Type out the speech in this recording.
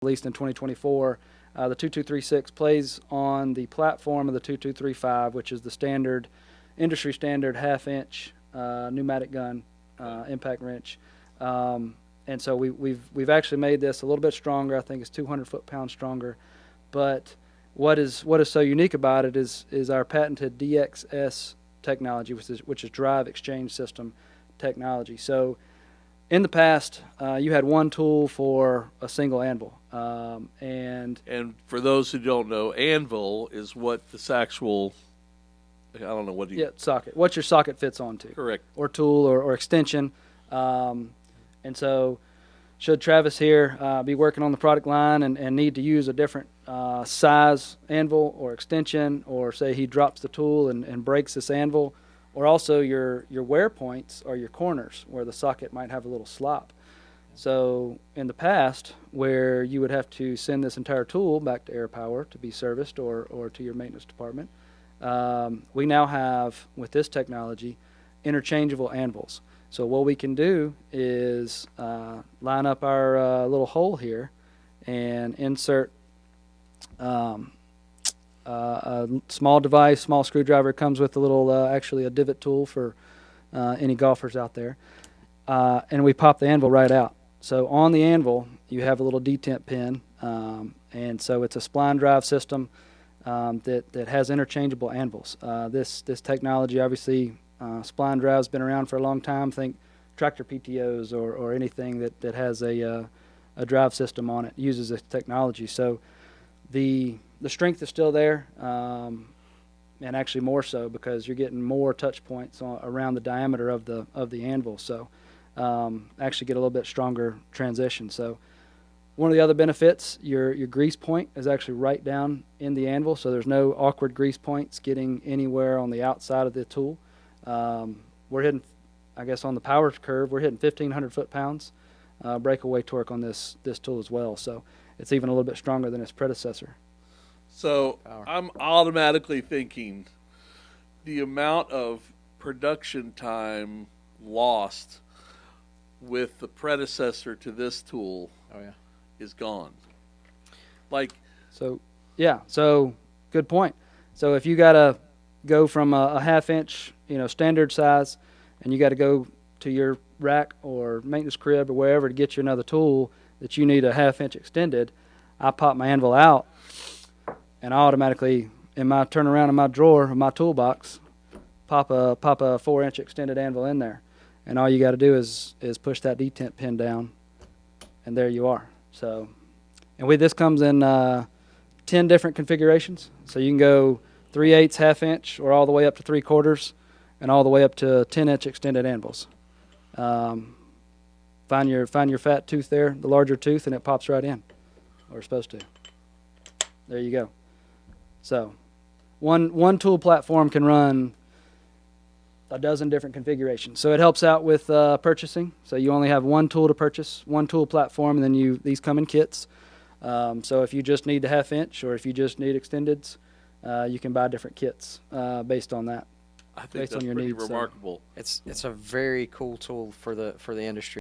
released in 2024. The 2236 plays on the platform of the 2235, which is the standard, industry standard half-inch pneumatic gun impact wrench. And so we've actually made this a little bit stronger. I think it's 200 foot-pounds stronger. But what is so unique about it is our patented DXS technology, which is Drive Xchange System technology. So in the past, you had one tool for a single anvil. And for those who don't know, anvil is what this actual, I don't know what do you... Yeah, socket. What your socket fits onto. Correct. Or tool or extension. And so should Travis here be working on the product line and need to use a different size anvil or extension, or say he drops the tool and breaks this anvil, or also your wear points are your corners where the socket might have a little slop. So in the past, where you would have to send this entire tool back to Air Power to be serviced or to your maintenance department, we now have, with this technology, interchangeable anvils. So what we can do is line up our little hole here and insert a small device, small screwdriver. It comes with a little, actually a divot tool for any golfers out there. And we pop the anvil right out. So on the anvil, you have a little detent pin. And so it's a spline drive system that has interchangeable anvils. This technology, obviously, spline drive's been around for a long time. Think tractor PTOs or anything that has a drive system on it uses this technology. So the strength is still there, and actually more so because you're getting more touch points around the diameter of the anvil. So actually get a little bit stronger transition. So one of the other benefits, your grease point is actually right down in the anvil, so there's no awkward grease points getting anywhere on the outside of the tool. We're hitting, I guess, on the power curve, we're hitting 1,500 foot-pounds breakaway torque on this tool as well. So it's even a little bit stronger than its predecessor. So I'm automatically thinking the amount of production time lost with the predecessor to this tool is gone. So good point. So if you got to go from a half-inch, standard size, and you got to go to your rack or maintenance crib or wherever to get you another tool that you need a half-inch extended, I pop my anvil out, and I automatically, turn around in my drawer of my toolbox, pop a 4-inch extended anvil in there, and all you got to do is push that detent pin down, and there you are. So, and this comes in 10 different configurations. So you can go 3/8, half-inch, or all the way up to 3/4, and all the way up to 10-inch extended anvils. Find your fat tooth there, the larger tooth, and it pops right in, or it's supposed to. There you go. So one tool platform can run a dozen different configurations. So it helps out with purchasing. So you only have one tool to purchase, one tool platform, and then these come in kits. So if you just need the half-inch, or if you just need extendeds, you can buy different kits based on that. I think that's pretty remarkable. It's a very cool tool for the industry.